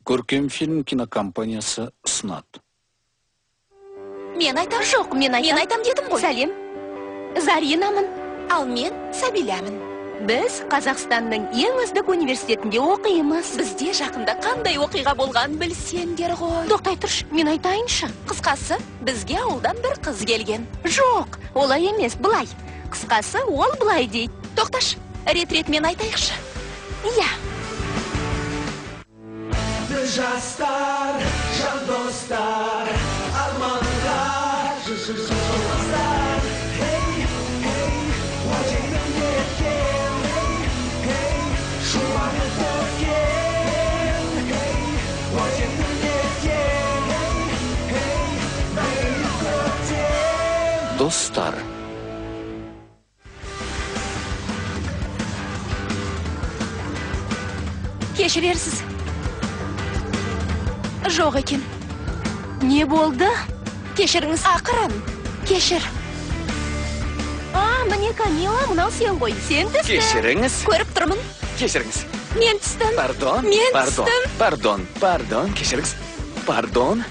Көркем фильм кинокомпаниясы ұсынады. Мен айтам. Жоқ, мен айтам дедім ғой. Сәлем. Заринамын. Ал мен Сәбиләмін. Біз Қазақстанның ең үздік университетінде оқимыз. Бізде жақында қандай оқиға болған білсеңдер ғой. Тоқтай тұрш, мен айтайыншы. Қысқасы, бізге ауылдан бір қыз келген. Жоқ, олай емес, былай. Қысқасы, ол былай дейді. Тоқташ, рет-ретмен айтайықшы. Иә. Жастар, жан достар, арманға жолдастар. Hey, hey, уәденің еткен. Hey, шуағын төккен. Hey, уәденің еткен. Hey, бәрін көктен. Достар. Кешірерсіз. Жоқ екен. Не болды? Кешіріңіз. Ақырын. Кешір. Міне Камила, мынау сен ғой. Сен түстің. Кешіріңіз. Көріп тұрмын. Кешіріңіз. Мен түстім. Пардон. Мен Пардон. түстім. Пардон. Кешіріңіз. Пардон.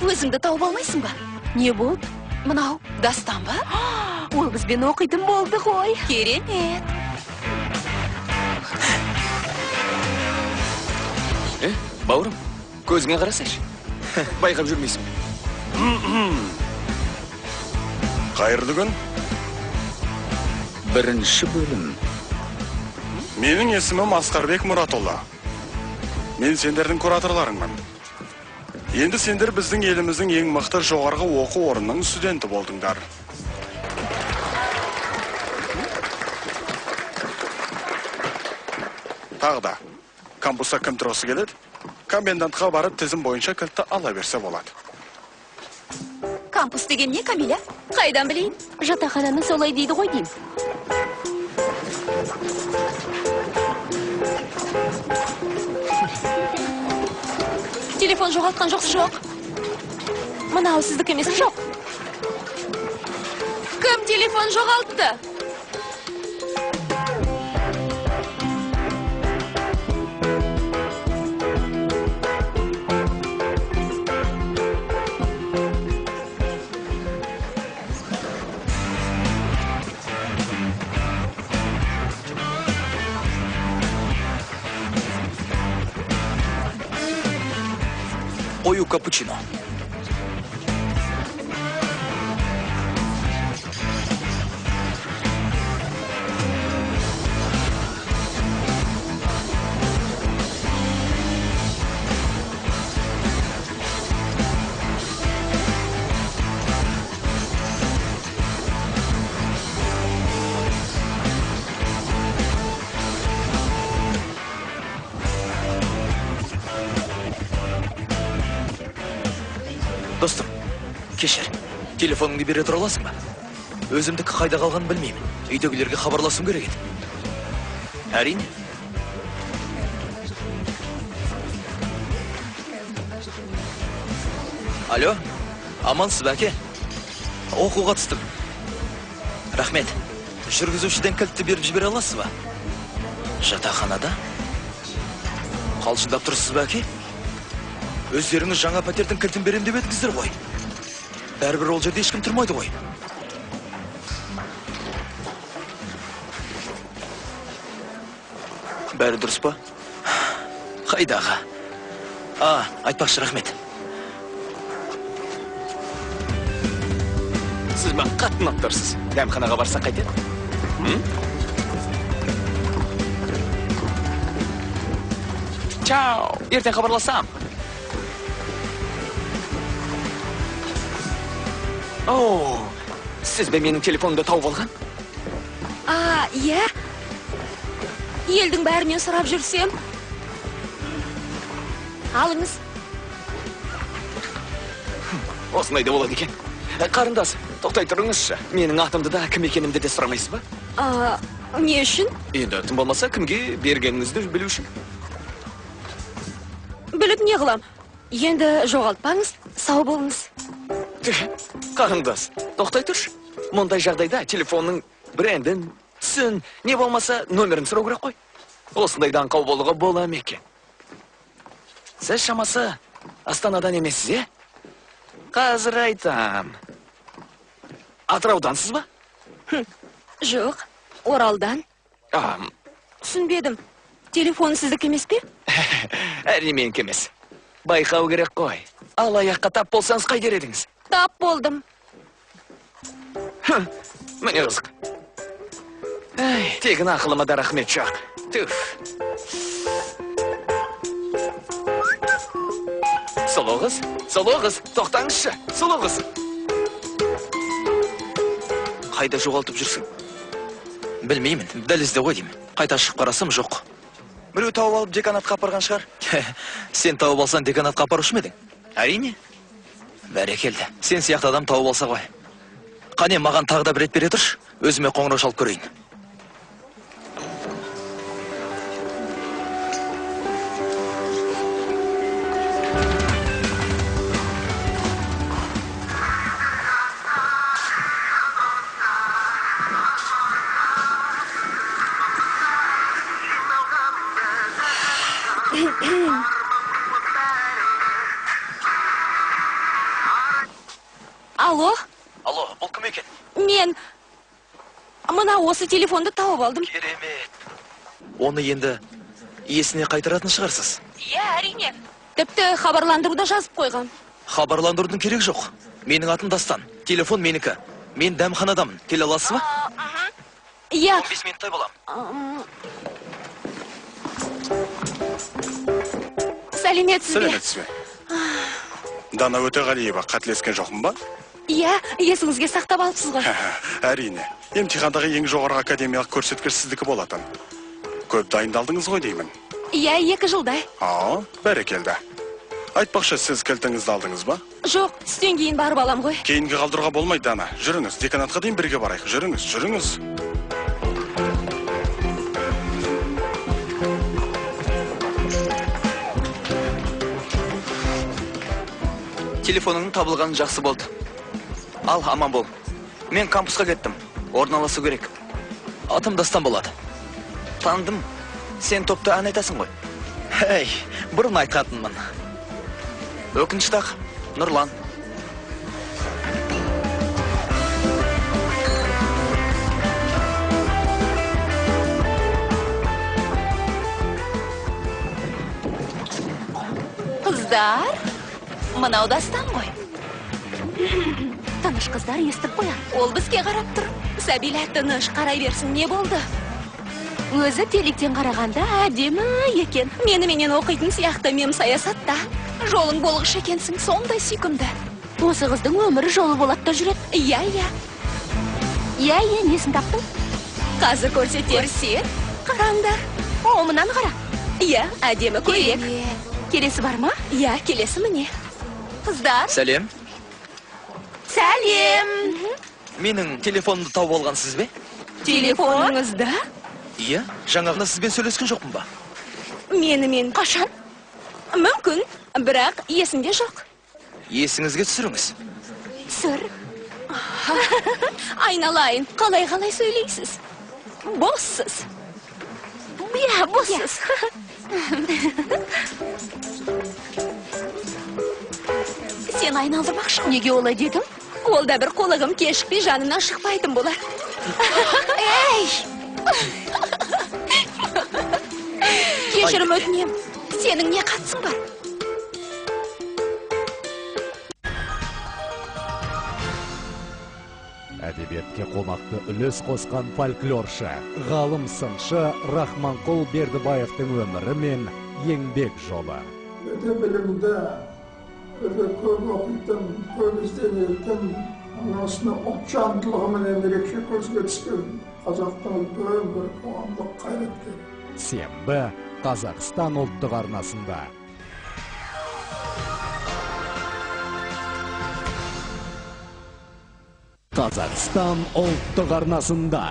Өзіңді тауып алмайсың ба? Не болды? Мынау Дастан ба? Ол бізбен оқитын болды ғой. Керемет. Бауырым, көзіңе қарасайшы. Байқап жүрмейсің. Қайырлы күн. Бірінші бөлім. Менің есімім Асқарбек Мұратолла. Мен сендердің кураторларыңмын. Енді сендер біздің еліміздің ең мықты жоғарғы оқу орнының студенті болдыңдар. Тағы да, кампуста кім тұрғысы келеді? Комендантқа барып тізім бойынша кілтті ала берсе болады. Кампус деген не, Камиля? Қайдан білейін? Жатақхананы солай дейді ғой деймін. Телефон жоғалтқан жоқсыз? Жоқ. Мынау сіздік емес? Жоқ. Кім телефон жоғалтты? Қою капучино. Достым, кешір. Телефоныңды бере тұра аласың ба? Өзімдікі қайда қалғанын білмеймін. Үйдегілерге хабарласым керек еді. Әрине. Алло, амансыз ба, әке? Оқуға түстім. Рахмет. Жүргізушіден кілтті беріп жібере аласыз ба? Жатақханада? Қалшындап тұрсыз ба, әке? Өздеріңіз жаңа пәтердің кілтін берем деп едіңіздер ғой. Бәрібір ол жерде ешкім тұрмайды ғой. Бәрі дұрыс па? Қайдағы? Айтпақшы, рахмет. Сіз ма қатты ұнап тұрсыз? Дәмханаға барсақ қайтеді? Чау! Ертең хабарласам. Сіз бе менің телефонымды тауып алған? Иә. Елдің бәрінен сұрап жүрсем. Алыңыз. Осындай да болады екен. Қарындас, тоқтай тұрыңызшы. Менің атымды да кім екенімді де сұрамайсыз ба? Не үшін? Енді тым болмаса кімге бергеніңізді білу үшін. біліп не қылам? Енді жоғалтпаңыз, сау болыңыз. Қарындас, тоқтай тұршы. Мұндай жағдайда телефонның брендін, түсін, не болмаса нөмірін сұрау керек қой. Осындайдан аңқау болуға бола ма екен? Сіз шамасы Астанадан емессіз, Қазір айтам. Атыраудансыз ба? Жоқ, Оралдан. Түсінбедім. Телефон сіздік емес пе? Әрине менікі емес. Байқау керек қой. Алаяққа тап болсаңыз қайдер едіңіз? Тап болдым. Міне қызық. Тегін ақылыма да рахмет жоқ. Түф. Сұлу қыз, тоқтаңызшы, сұлу қыз. Қайда жоғалтып жүрсің? Білмеймін, дәлізде ғой деймін. Қайта шығып қарасам жоқ. Біреу тауып алып деканатқа апарған шығар. Сен тауып алсан деканатқа апарушы ма едің? Әрине. Бәрекелді. Сен сияқты адам тауып алса ғой. Қане, маған тағы да бір рет бере тұршы, өзіме қоңырау шалып көрейін. Алло? Алло, бұл кім екен? Мен мына осы телефонды тауып алдым. Керемет. Оны енді иесіне қайтаратын шығарсыз. Иә, әрине. Тіпті хабарландыруда жазып қойған. Хабарландырудың керек жоқ. Менің атым Дастан. Телефон менікі. Мен дәмханадамын. Келе аласыз ба? Иә. 15 минуттай болам. Сәлеметсіз бе? Сәлеметсіз бе? Дана Өтеғалиева, қателескен жоқпын ба? Иә, есіңізге сақтап алыпсыз ғой. Әрине. Емтихандағы ең жоғарғы академиялық көрсеткіш сіздікі болатын. Көп дайындалдыңыз ғой деймін. Иә, 2 жылдай. Бәрекелді. Айтпақшы, сіз кілтіңізді алдыңыз ба? Жоқ, түстен кейін барып алам ғой. Кейінгі қалдыруға болмайды, Дана. Жүріңіз, деканатқа дейін бірге барайық. Жүріңіз. Телефоныңның табылғаны жақсы болды. Ал, аман бол. Мен кампусқа кеттім. Орналасу керек. Атым Дастан болады. Таныдым. Сен топта ән айтасың ғой. Бұрын айтқатынмын. Өкінішті ақ, Нұрлан. Қыздар, мынау Дастан ғой. Таныш қыздар естіп қояр. Ол бізге қарап тұр. Сәбила, тыныш, қарай берсін, не болды? Өзі телектен қарағанда әдемі екен. Меніменен оқитын сияқты мем саясатта. Жолың болғыш екенсің, сондай сүйкімді. Осы қыздың өмірі жолы болатта жүрет. Иә. Иә, несін таптың? Қазір көрсет. Қараңдар. О, мұнан қара. Иә, әдемі көйлек. Келесі бар ма? Иә, келесі міне. Қыздар. Сәлем. Сәлем. Менің телефонымды тауып алғансыз бе? Телефоныңызда? Иә, жаңағына сізбен сөйлескен жоқпын ба? Менімен қашан? Мүмкін, бірақ есімде жоқ. Есіңізге түсіріңіз. Түсір. Айналайын, қалай сөйлейсіз? Боссыз. Иә, боссыз. Сен айналдырмақшы. Неге олай дедің? Ол да бір қолығым кешікпей жанынан шықпайтын болар. Кешірім өтінем. Сенің не қатысың бар? Әдебиетке қомақты үлес қосқан фольклоршы, ғалым сыншы Рахманқұл Бердібаевтың өмірі мен еңбек жолы. Өте білімді, өте көп оқитын, көп ізденетін, осыны ұлтжандылығымен ерекше көзге түскен қазақтың үлкен бір қоғамдық қайраткер. Сенбі Қазақстан ұлттық арнасында. Қазақстан ұлттық арнасында.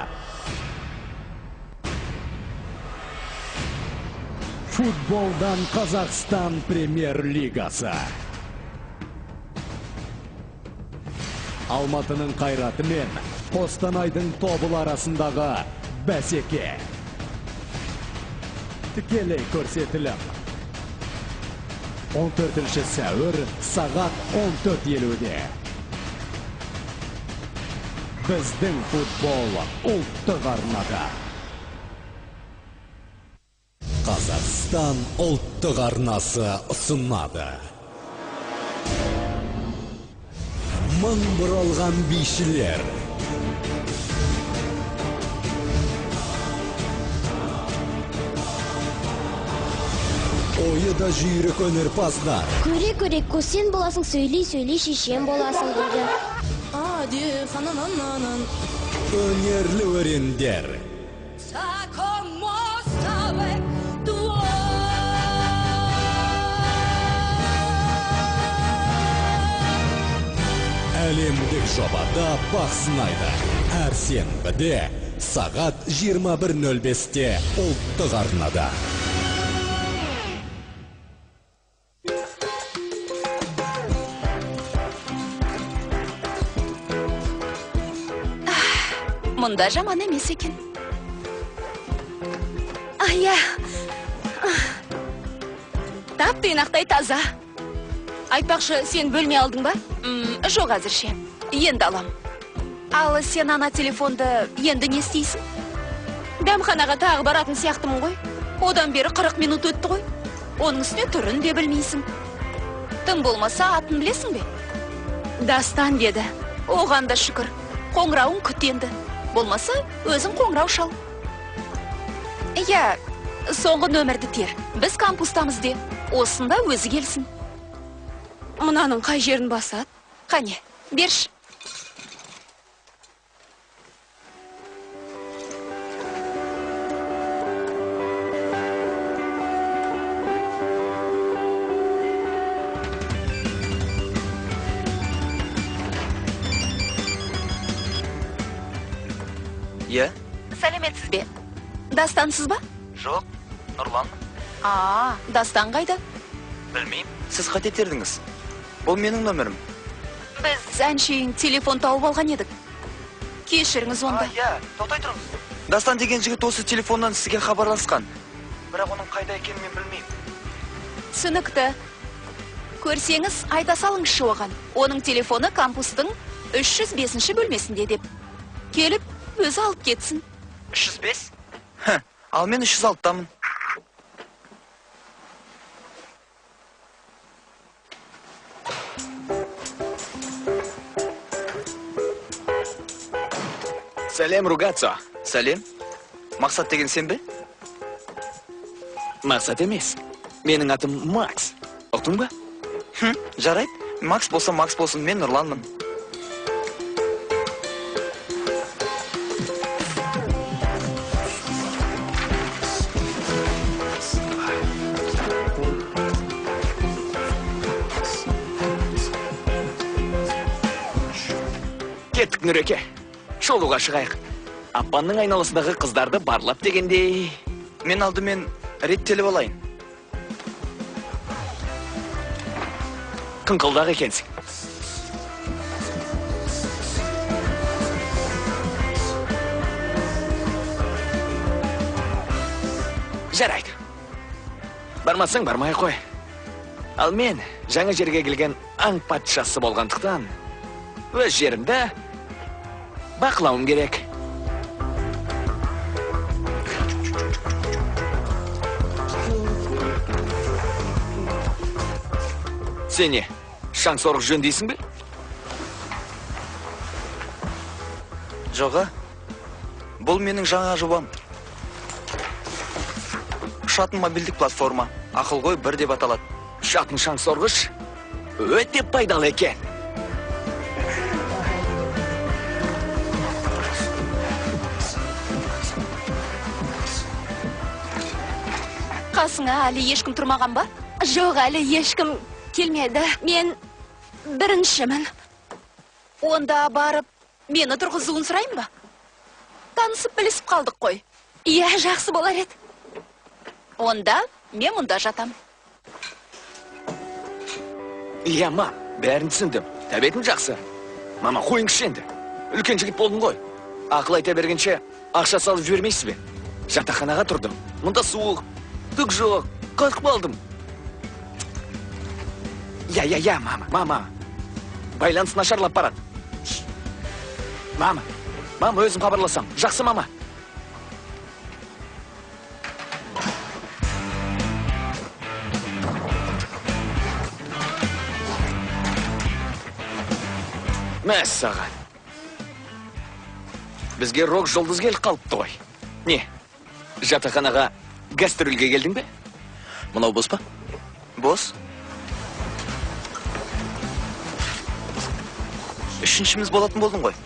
Футболдан Қазақстан премьер-лигасы. Алматының қайраты мен Қостанайдың тобыл арасындағы бәсеке. Тікелей көрсетілім. 14 сәуір сағат 14:50-де. Біздің футбол ұлттық арнада. Қазақстан ұлттық арнасы ұсынады. Мың бұралған бишілер. Ойы да жүйрік өнерпаздар. Көре-көре көсен боласың, сөйлей-сөйлей шешен боласың дейді. Өнерлі өрендер. Әлемдік жобада бақ сынайды. Әр сенбіде сағат 21:05-те ұлттық арнада. Мұнда жаман емес екен. Ая. Тап-тұйнақтай таза. Айтпақшы, сен бөлме алдың ба? Жоқ әзірше. Енді алам. Ал сен ана телефонды енді не істейсің? Дәмханаға тағы баратын сияқтымын ғой. Одан бері 40 минут өтті ғой. Оның үстіне түрін де білмейсің. Тым болмаса атын білесің бе? Дастан деді. Оған да шүкір. Қоңырауын күтенді. Болмаса, өзің қоңырау шал. Иә, соңғы нөмірді тер. Біз кампустамыз де. Осында өзі келсін. Мұнаның қай жерін басады? Қане, берш. Иә? Сәлеметсіз бе? Дастансыз ба? Жоқ, Нұрланмын. Дастан қайда? Білмеймін. Сіз қате тердіңіз. Бұл менің нөмірім. Біз әншейін телефон тауып алған едік. Кешіріңіз онда. Иә, тоқтай тұрыңыз. Дастан деген жігіт осы телефоннан сізге хабарласқан. Бірақ оның қайда екенін мен білмеймін. Түсінікті. Көрсеңіз, айта салыңызшы оған. Оның телефоны кампустың 305-ші бөлмесінде деп. Келіп, өзі алып кетсін. 305? Ал мен 306-тамын. Сәлем, Ругацо. Сәлем. Мақсат деген сен бе? Мақсат емес. Менің атым Макс. Ұқтың ба? Жарайды. Макс болсын, мен Нұрланмын. Кеттік, Нүреке. Шолуға шығайық. Аппанның айналасындағы қыздарды барлап дегендей. Мен алдымен реттеліп алайын. Қыңқылдағы екенсің. Жарайды. Бармасаң бармай қой. Ал мен жаңа жерге келген аң патшасы болғандықтан өз жерімді бақылауым керек. Сен не, шаң-сорғы жөндейсің бе? Жоға, бұл менің жаңа жобам. Шатын мобильдік платформа. Ақыл ғой бір деп аталады. Шатын шаң-сорғыш өте пайдалы екен. Қасыңа әлі ешкім тұрмаған ба? Жоқ, әлі ешкім келмеді. Мен біріншімін. Онда барып, мені тұрғызуын сұрайын ба? Танысып білісіп қалдық қой. Иә, жақсы болар еді. Онда Мен мұнда жатам. Иә, мам, бәрін түсіндім. Тәбетім жақсы. Мама, қойыңызшы енді. Үлкен жігіт болдың ғой. Ақыл айта бергенше, ақша салып жібермейсіз бе? Жатақханаға тұрдым. Мұнда суық, түк жоқ, қорқып қалдым. Я, мама. Байланыс нашарлап барады. Мама, өзім хабарласам. Жақсы, мама. Мәссаған. Бізге рок жұлдыз келіп қалыпты ғой. Не, жатақханаға гастрольге келдің бе? Мынау бос па? Бос? Үшіншіміз болатын болдың ғой.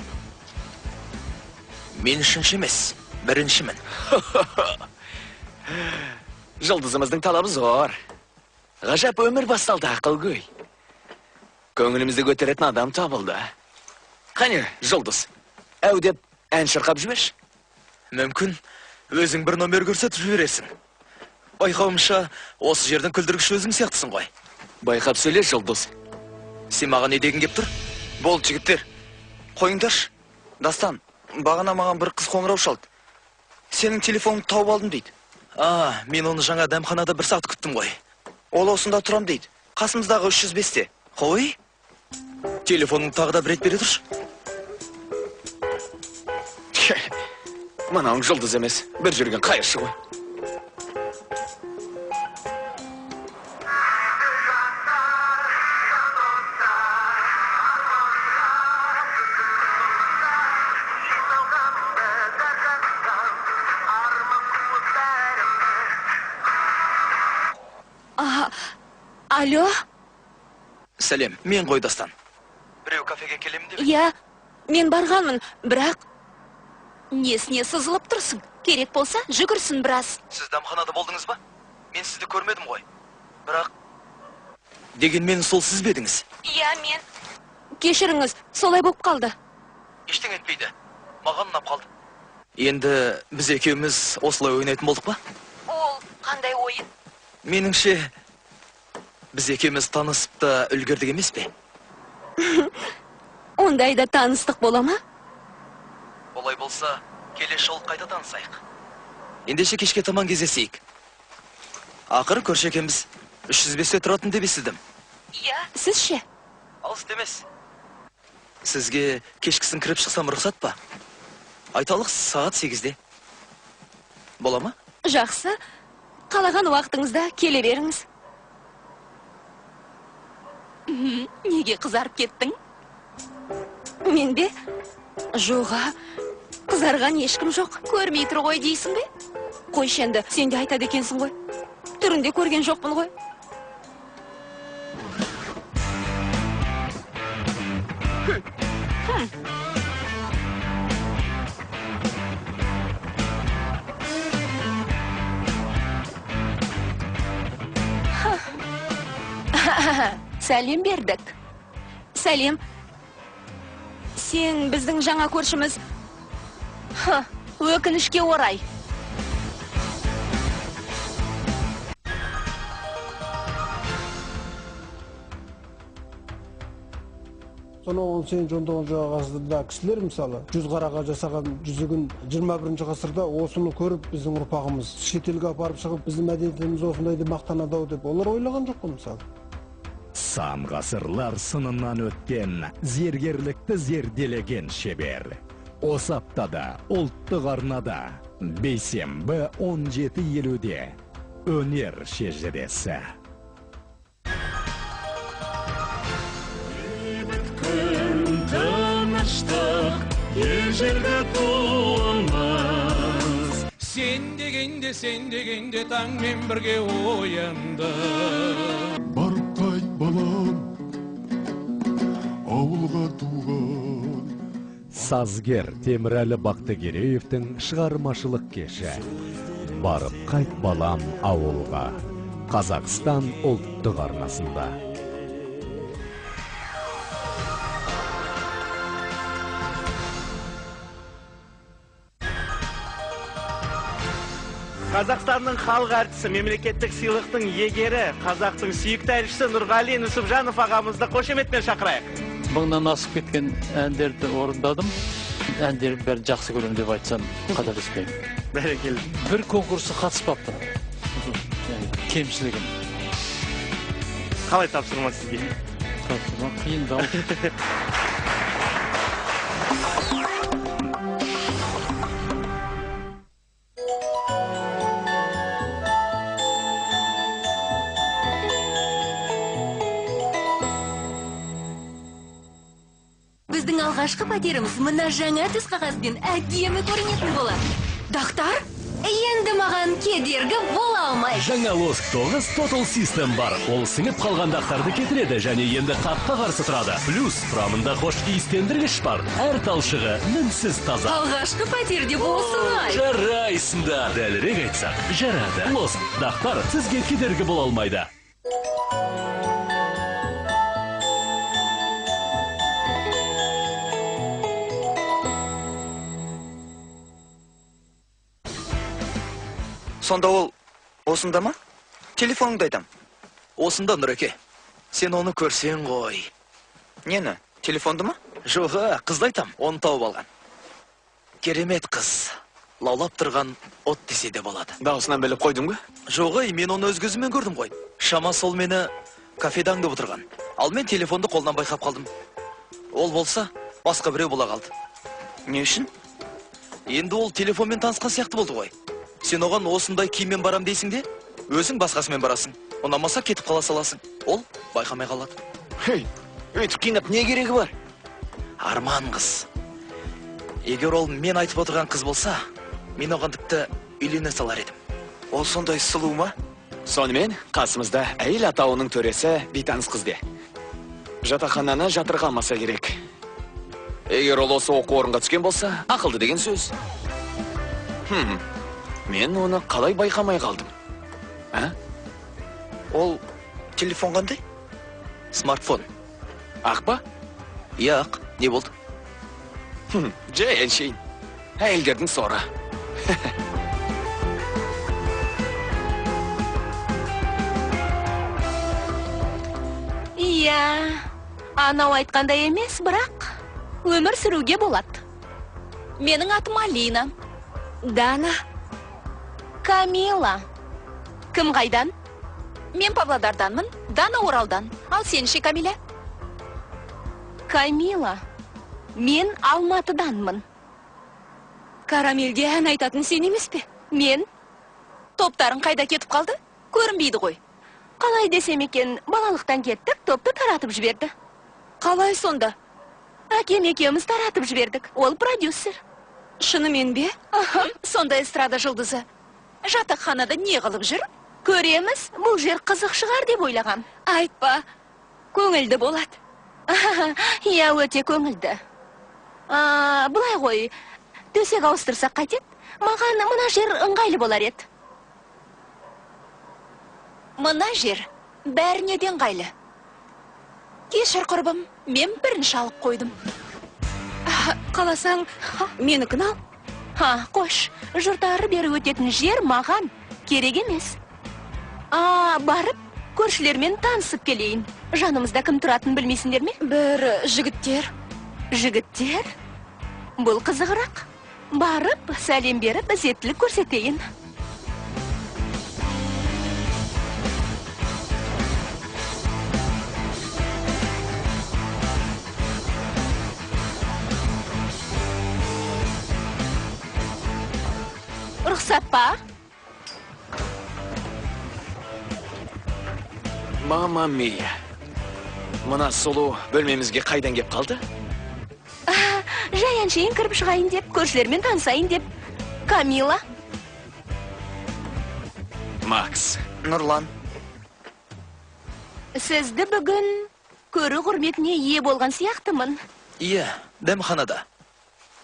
Мен үшінші емес, біріншімін. Жұлдызымыздың талабы зор. Ғажап өмір басталды, ақылгөй. Көңілімізді көтеретін адам табылды. Қане, жұлдыз, әу деп ән шырқап жіберші. Мүмкін, өзің бір номер көрсетіп жібересің. Байқауымша, осы жердің күлдіргіш өзің сияқтысың ғой. Байқап сөйле, жұлдыз. Сен маған не деген кеп тұр? Болды, жігіттер. Қойыңдаршы. Дастан, бағана маған бір қыз қоңырау шалды. Сенің телефоныңды тауып алдым дейді. Мен оны жаңа дәмханада бір сағат күттім ғой. Ол осында тұрам дейді. Қасымыздағы 305-те. Қой? Телефоның тағы да бір рет бере тұршы. Мынауың жұлдыз емес, бір жүрген қайыршы ғой. Алло? Сәлем, мен ғой Дастан. Біреу кафеге келемін деп? Иә, мен барғанмын, бірақ... Несіне сызылып тұрсың? Керек болса, жүгірсін біраз. Сіз дәмханада болдыңыз ба? Мен сізді көрмедім ғой. Бірақ... Дегенмен сол сіз бедіңіз? Иә, мен... Кешіріңіз, солай болып қалды. Ештең етпейді. Маған ұнап қалды. Енді біз екеуміз осылай ойнайтын болдық па? Ол қандай ойын? Меніңше, біз екеуміз танысып та үлгердік емес пе? Ондайда таныстық бола ма? Олай болса, келесі жолы қайта танысайық. Ендеше кешке таман кездесейік. Ақыры көрші екенбіз. 305-те тұратын деп естідім. Иә, сіз ше? Алыс емес. Сізге кешкісін кіріп шықсам рұқсат па? Айталық сағат 8-де. Бола ма? Жақсы. Қалаған уақытыңызда келе беріңіз. Неге қызарып кеттің? Мен бе? Жоға, қызарған ешкім жоқ. Көрмей тұр ғой дейсің бе? Қойшы енді, сен де айтады екенсің ғой. Түрінде көрген жоқпын ғой. Сәлем бердік. Сәлем. Сен біздің жаңа көршіміз. Өкінішке орай. Сонау сен жондаған ғасырда кісілер, мысалы, 100 қараға жасаған жүзігін 21 ғасырда осыны көріп, біздің ұрпағымыз шетелге апарып шығып, біздің мәдениетіміз осындай деп мақтанады деп олар ойлаған жоқ қой, мысалы. Сан ғасырлар сынынан өткен зергерлікті зерделеген шебер. Осы аптада ұлттық арнада бейсенбі 17:50-де өнер шежіресі. Тыныштық ежелгі туылмас. Сен дегенде таңмен бірге оянды. Барып қайт балам, ауылға туған. Сазгер Темірәлі Бақтыгереевтің шығармашылық кеші. Барып қайт балам ауылға. Қазақстан ұлттық арнасында. Қазақстанның халық әртісі, мемлекеттік сыйлықтың егері, қазақтың сүйікті әншісі Нұрғали Нүсіпжанов ағамызды қошеметпен шақырайық. Мыңнан асып кеткен әндерді орындадым. Әндерім бәрін жақсы көремін деп айтсам қателеспеймін. Бәрекелді. Бір конкурсы қатыспаппын. Кемшілігім. Қалай тапсырма сізге? Тапсырма қиындау. Біздің алғашқы пәтеріміз мына жаңа түс қағазбен әдемі көрінетін болады. Доктор, енді маған кедергі бола алмай. Жаңа Лоск 9 Total System бар. Ол сіңіп қалған дақтарды кетіреді және енді қаққа қарсы тұрады. Плюс құрамында хош иістендіргіш бар. Әр талшығы мінсіз таза. Алғашқы пәтерде болсынай. Жарайсың да. Дәлірек айтсақ, жарады. Лоск дақтар сізге кедергі бола алмайды. Сонда ол осында ма? Телефоныңды айтам. Осында, Нұреке. Сен оны көрсең ғой. Нені? Телефонды ма? Жоға, қызды айтам, оны тауып алған. Керемет қыз. Лаулап тұрған от десе де болады. Дауысынан біліп қойдың ба? Жоға, мен оны өз көзіммен көрдім ғой. Шама сол мені кафеде аңдып отырған. Ал мен телефонды қолынан байқап қалдым. Ол болса, басқа біреу бола қалды. Не үшін? Енді ол телефонмен танысқан сияқты болды ғой. Сен оған осындай киіммен барам дейсің де, өзің басқасымен барасың. Ұнамаса кетіп қала саласың. Ол байқамай қалады. Хей, өйтіп қинап не керегі бар? Арман қыз. Егер ол мен айтып отырған қыз болса, мен оған тіпті үйлене салар едім. Ол сондай сұлу ма? Сонымен қасымызда әйел атауының төресі бейтаныс қызде. Жатақхананы жатырғанмаса керек. Егер ол осы оқу орынға түскен болса, ақылды деген сөз. Мен оны қалай байқамай қалдым? Ол телефон қандай? Смартфон. Ақ па? Иә, ақ. Не болды? Жай әншейін. Әйелдердің соры. Иә, анау айтқандай емес, бірақ өмір сүруге болады. Менің атым Алина. Дана. Камила. Кім қайдан? Мен Павлодарданмын, Дана Оралдан. Ал сен ше, Камила? Камила. Мен Алматыданмын. Карамелге ән айтатын сен емес пе? Мен. Топтарың қайда кетіп қалды? Көрінбейді ғой. Қалай десем екен, балалықтан кеттік, топты таратып жіберді. Қалай сонда? Әкем екеуміз таратып жібердік. Ол продюсер. Шынымен бе? Сонда эстрада жылдызы. Жатақханада не қылып жүр? Көреміз, бұл жер қызық шығар деп ойлағам. Айтпа. Көңілді болады. Иә, өте көңілді. Бұлай ғой, төсек ауыстырсақ қайтет, маған мына жер ыңғайлы болар еді. Мына жер бәрінеден ыңғайлы. Кешір құрбым, мен бірінші алып қойдым. Қаласаң, менікін ал. Қош, жұртары бері өтетін жер маған керек емес. Барып, көршілермен танысып келейін. Жанымызда кім тұратын білмейсіңдер ме? Бір жігіттер. Жігіттер? Бұл қызығырақ. Барып, сәлем беріп, ізеттілік көрсетейін. Рұқсат па? Мама мия. Мына сұлу бөлмемізге қайдан кеп қалды? Жай әншейін кіріп шығайын деп, көршілермен танысайын деп. Камила. Макс. Нұрлан. Сізді бүгін көру құрметіне ие болған сияқтымын. Иә, дәмханада.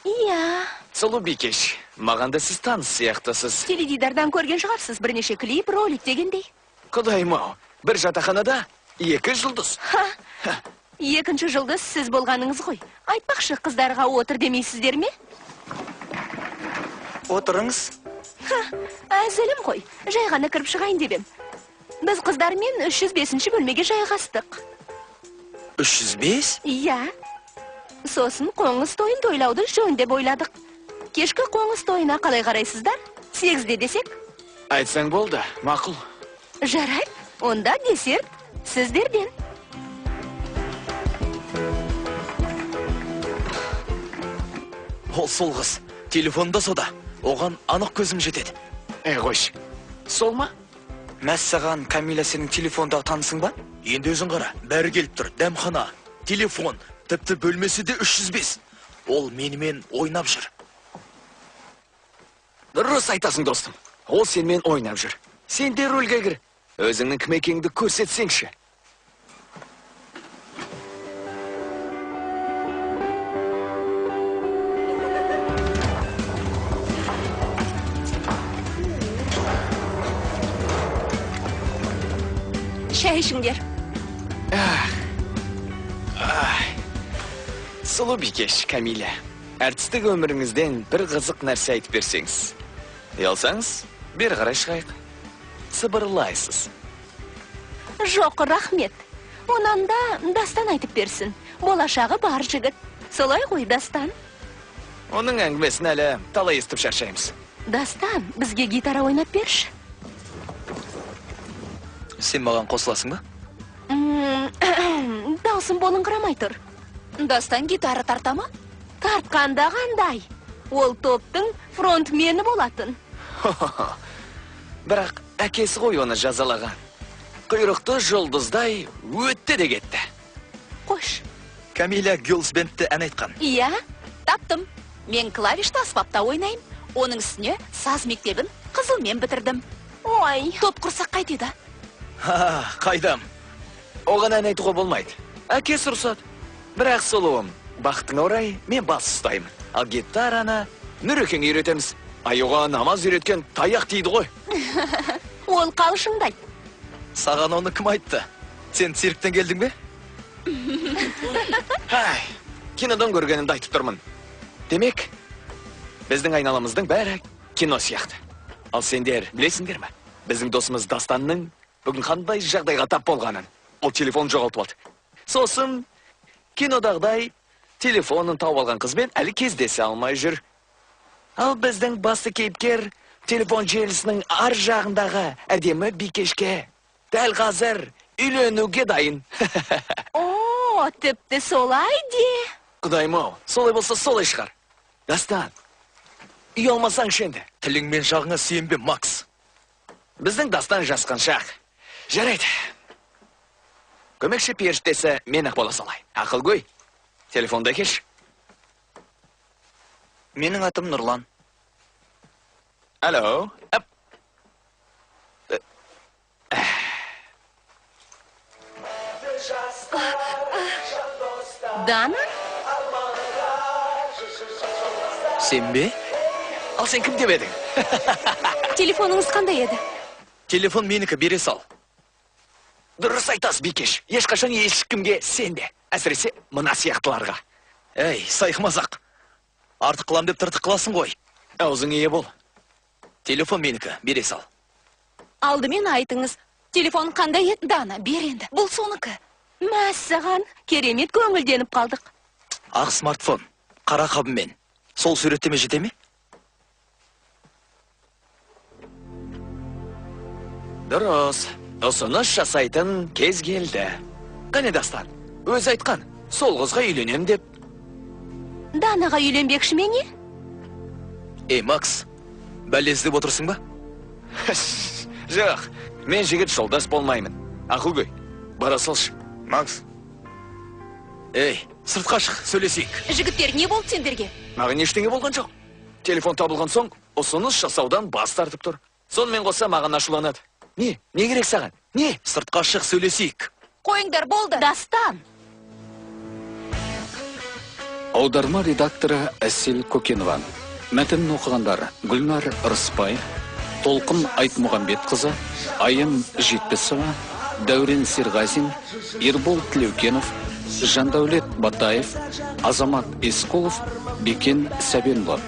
Иә. Сұлу бикеш, маған да сіз таныс сияқтысыз. Теледидардан көрген шығарсыз, бірнеше клип, ролик дегендей. Құдайым-ау, бір жатақханада 2 жұлдыз. Екінші жұлдыз сіз болғаныңыз ғой. Айтпақшы, қыздарға отыр демейсіздер ме? Отырыңыз. Әзілім қой, жай ғана кіріп шығайын деп ем. Біз қыздармен 305-ші бөлмеге жайғастық. 305? Иә. Сосын қоңыз тойын тойлауды жөн деп ойладық. Кешкі қоңыз тойына қалай қарайсыздар? 8-де десек? Айтсаң болды, мақұл. Жарай, онда десерт сіздерден. Ол сол қыз, телефонда сода. Оған анық көзім жетеді. Қойшы, сол ма? Мәссаған, Камила сенің телефондағы танысың ба? Енді өзің қара, бәрі келіп тұр. Дәмхана, телефон, тіпті бөлмесі де 305. Ол менімен ойнап жүр. Дұрыс айтасың, достым. Ол сенімен ойнап жүр. Сен де рөлге кір. Өзіңнің кім екеніңді көрсетсеңші. Шай ішіңдер. Сұлу бикеш, Камиля. Әртістік өміріңізден бір қызық нәрсе айтып берсеңіз. Елсаңыз, бер қарай шығайық. Сыбырлайсыз. Жоқ, рахмет. Онан да Дастан айтып берсін. Болашағы бар жігіт. Солай ғой, Дастан. Оның әңгімесін әлі талай естіп шаршаймыз. Дастан, бізге гитара ойнап берші. Сен маған қосыласың ба? Даусым болыңқырамай тұр. Дастан гитара тарта ма? Тартқанда қандай? Ол топтың фронтмені болатын. Бірақ әкесі ғой оны жазалаған. Құйрықты жұлдыздай өтті де кетті. Қош. Камиля Гюлсбендті ән айтқан. Иә, таптым. Мен клавишті аспапта ойнайым. Оның үстіне саз мектебін қызылмен бітірдім. Ой, топ құрсақ қайтеді. Қайдам. Оған ән айтуға болмайды. Әкесі рұқсат. Бірақ сұлуым, бақытыңа орай мен бас ұстаймын. Ал гитараны Нүрекеңе үйретеміз. Аюға намаз үйреткен таяқ дейді ғой. Ол қалшыңдай. Саған оны кім айтты? Сен цирктен келдің бе? Кинодан көргенімді айтып тұрмын. Демек, біздің айналамыздың бәрі кино сияқты. Ал сендер білесіңдер ме? Біздің досымыз Дастанның бүгін қандай жағдайға тап болғанын. Ол телефон жоғалтып алды. Сосын, кинодағыдай телефонын тауып алған қызбен әлі кездесе алмай жүр. Ал біздің басты кейіпкер телефон желісінің ар жағындағы әдемі бикешке дәл қазір үйленуге дайын. О, тіпті солай де. Құдайым-ау, солай болса солай шығар. Дастан, үй алмасаң шенді. Тіліңмен жағыңа сүйенбе, Макс. Біздің Дастан жасқан шақ. Жарайды. Көмекші періштесі мен-ақ бола салай. Ақылгөй, телефонда кеш. Менің атым Нұрлан. Алло. Дана? Сен бе? Ал сен кім деп едің? Телефоныңыз қандай еді? Телефон менікі, бере сал. Дұрыс айтасыз, бикеш. Ешқашан ешкімге сенде. Әсіресе мына сияқтыларға. Әй, сайқымазақ. Артық қылам деп тыртық қыласың ғой. Аузың ие бол. Телефон менікі, бере сал. Алдымен айтыңыз, телефон қандай еді? Дана, бер енді. Бұл соныкі. Мәссаған, керемет көңілденіп қалдық. Ақ смартфон, қара қабымен. Сол суреттеме жете ме? Дұрыс. Ұсыныс жасайтын кез келді. Қане Дастан, өз айтқан, сол қызға үйленем деп. Данаға үйленбекші ме не? Ей, Макс, бәлездеп отырсың ба? Жоқ, мен жігіт жолдас болмаймын. Ақылгөй, бара салшы. Макс. Ей, сыртқа шық, сөйлесейік. Жігіттер, не болды сендерге? Маған ештеңе болған жоқ. Телефон табылған соң, ұсыныс жасаудан бас тартып тұр. Сонымен қоса маған ашуланады. Не керек саған? Не? Сыртқа шық, сөйлесейік. Қойыңдар, болды. Дастан. Аударма редакторы Әсел Көкенова. Мәтін оқығандар Гүлнар Рыспай, Толқын Айтмұғамбетқызы, Айым Жетпісова, Дәурен Серғазин, Ербол Тілеукенов, Жандәулет Батаев, Азамат Есколов, Бекен Сәбенұлы.